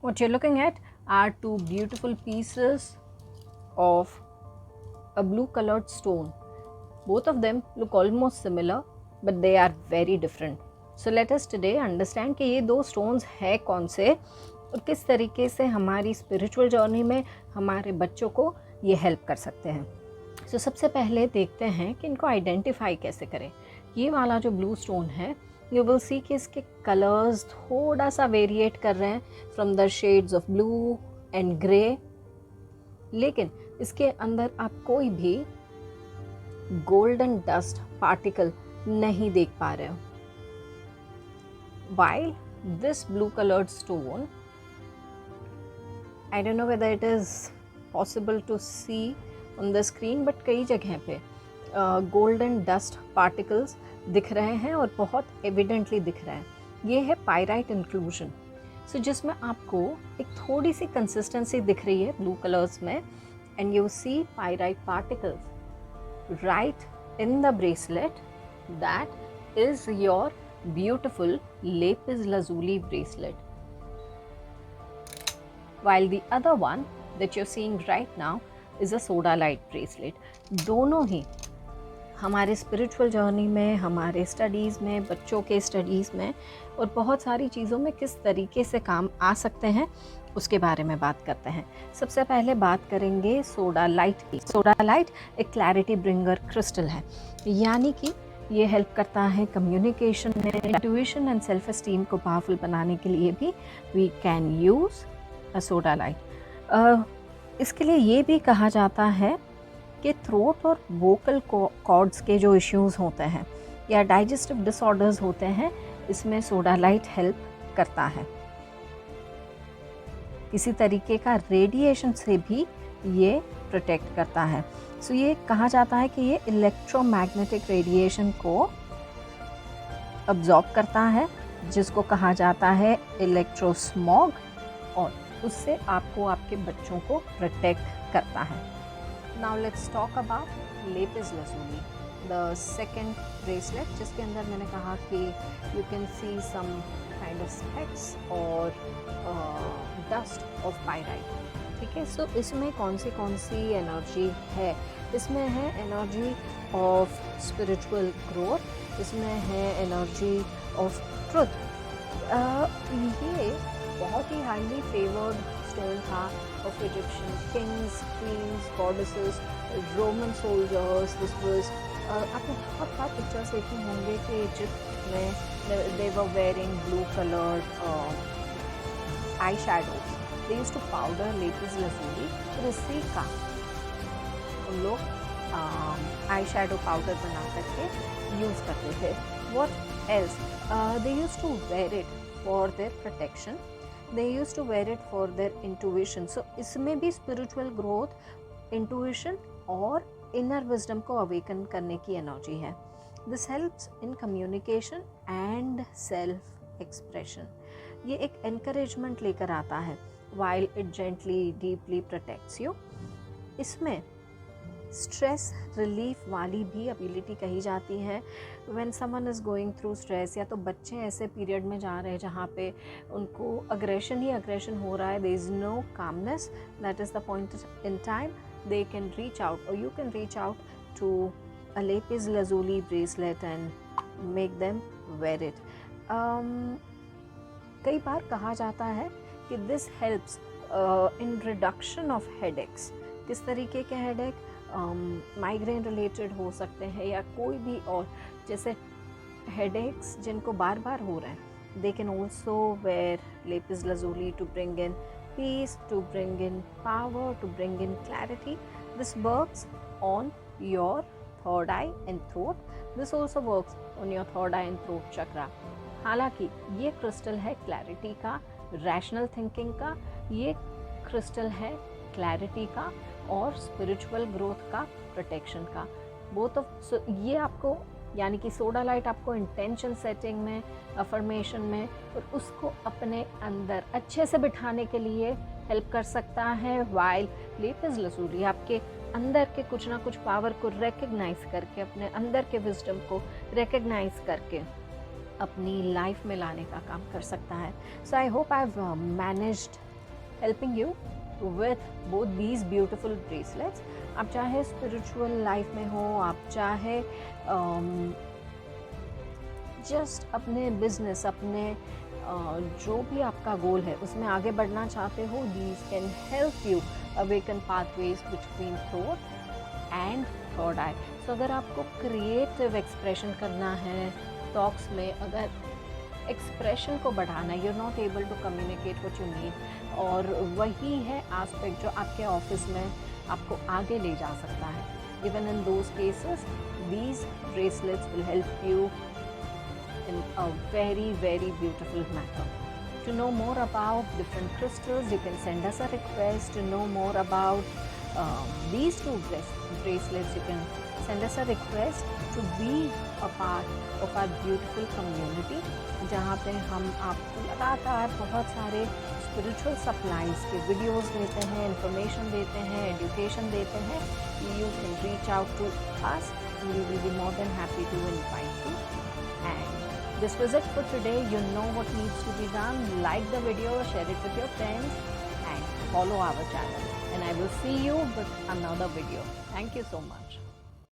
What you're looking at are two beautiful pieces of a blue colored stone. Both of them look almost similar, but they are very different. So let us today understand कि ये दो stones है कौन से और किस तरीके से हमारी spiritual journey में हमारे बच्चों को ये help कर सकते हैं. So सबसे पहले देखते हैं कि इनको identify कैसे करें. ये वाला जो blue stone है, you will see कि इसके colors थोड़ा सा variate कर रहे हैं from the shades of blue and grey, लेकिन इसके अंदर आप कोई भी golden dust particle नहीं देख पा रहे हो. While this blue colored stone, I don't know whether it is possible to see on the screen, but कई जगह पे golden dust particles दिख रहे हैं और बहुत evidently दिख रहे हैं. ये है pyrite inclusion. So जिसमें आपको एक थोड़ी सी consistency दिख रही है blue colors में, and you see pyrite particles right in the bracelet. That is your beautiful lapis lazuli bracelet. While the other one that you're seeing right now is a sodalite bracelet. दोनों ही हमारे spiritual journey में, हमारे studies में, बच्चों के studies में और बहुत सारी चीज़ों में किस तरीके से काम आ सकते हैं उसके बारे में बात करते हैं. सबसे पहले बात करेंगे सोडालाइट की. सोडालाइट एक क्लैरिटी ब्रिंगर क्रिस्टल है, यानी कि ये हेल्प करता है कम्युनिकेशन में. इंट्यूशन एंड सेल्फ एस्टीम को पावरफुल बनाने के लिए भी we can use a sodalite. इसके लिए ये भी कहा जाता है कि थ्रोट और वोकल कॉर्ड्स के जो इश्यूज़ होते हैं या डाइजेस्टिव डिसऑर्डर्स होते हैं, इसमें सोडालाइट हेल्प करता है. किसी तरीके का रेडिएशन से भी ये प्रोटेक्ट करता है. सो ये कहा जाता है कि ये इलेक्ट्रोमैग्नेटिक रेडिएशन को अब्जॉर्ब करता है, जिसको कहा जाता है इलेक्ट्रोस्मॉग, और उससे आपको आपके बच्चों को प्रोटेक्ट करता है. Now let's talk about lapis lazuli, the second bracelet, जिसके अंदर मैंने कहा कि you can see some kind of specks or dust of pyrite. ठीक है, सो इसमें कौन सी एनर्जी है? इसमें है एनर्जी ऑफ स्पिरिचुअल ग्रोथ, इसमें है एनर्जी ऑफ ट्रुथ. ये बहुत ही हाईली फेवर्ड स्टोन था of Egyptian kings, queens, goddesses, Roman soldiers. This was आपने बहुत बार पिक्चर्स देखे होंगे कि इजिप्ट में they were wearing blue colored eye shadows. They used to powder lapis lazuli. और इसी का उन लोग आई शेडो पाउडर बना करके यूज़ करते थे. What else? They used to wear it for their protection. They used to wear it for their intuition. So इसमें भी spiritual growth, intuition और inner wisdom को awaken करने की एनर्जी है. This helps in communication and self expression. ये एक encouragement लेकर आता है while it gently, deeply protects you. इसमें स्ट्रेस रिलीफ वाली भी एबिलिटी कही जाती है. When someone is going through stress, या तो बच्चे ऐसे पीरियड में जा रहे हैं जहाँ पे उनको अग्रेशन ही अग्रेशन हो रहा है, there is no calmness, that is the point in time they can reach out, और you can reach out to a lapis lazuli bracelet and make them wear it. कई बार कहा जाता है कि this helps in reduction of headaches. किस तरीके के हेडेक? माइग्रेन रिलेटेड हो सकते हैं या कोई भी और, जैसे हेडेक्स जिनको बार बार हो रहे हैं, they can also wear lapis lazuli to bring in peace, to bring in power, to bring in clarity. This works on your third eye and throat. This also works on your third eye and throat chakra. हालांकि ये crystal है clarity का, rational thinking का. ये crystal है clarity का और spiritual growth का, प्रोटेक्शन का. बोथ ऑफ ये आपको, यानी कि सोडालाइट आपको इंटेंशन सेटिंग में, अफर्मेशन में और उसको अपने अंदर अच्छे से बिठाने के लिए हेल्प कर सकता है. वाइल लेपिस lazuli आपके अंदर के कुछ ना कुछ पावर को रिकग्नाइज करके, अपने अंदर के विजडम को रिकग्नाइज करके अपनी लाइफ में लाने का काम कर सकता है. So I hope I have managed helping you with both these beautiful bracelets. आप चाहे स्पिरिचुअल लाइफ में हो, आप चाहे जस्ट अपने बिजनेस, अपने जो भी आपका गोल है उसमें आगे बढ़ना चाहते हो, these can help you awaken pathways between throat and third eye. So अगर आपको क्रिएटिव एक्सप्रेशन करना है टॉक्स में, अगर एक्सप्रेशन को बढ़ाना है, you are not able to communicate what you need, और वही है एस्पेक्ट जो आपके ऑफिस में आपको आगे ले जा सकता है. Even in those cases these bracelets will help you in a very very beautiful manner. To know more about different crystals, you can send us a request. To know more about these two bracelets, you can send us a request to be a part of our beautiful community, जहाँ पे हम आपको लगातार बहुत सारे spiritual supplies के videos देते हैं, इंफॉर्मेशन देते हैं, एजुकेशन देते हैं. You can reach out to us and we will be more than happy to invite you. And this was it for today. You know what needs to be done. Like the video, share it with your friends and follow our channel. And I will see you with another video. Thank you so much.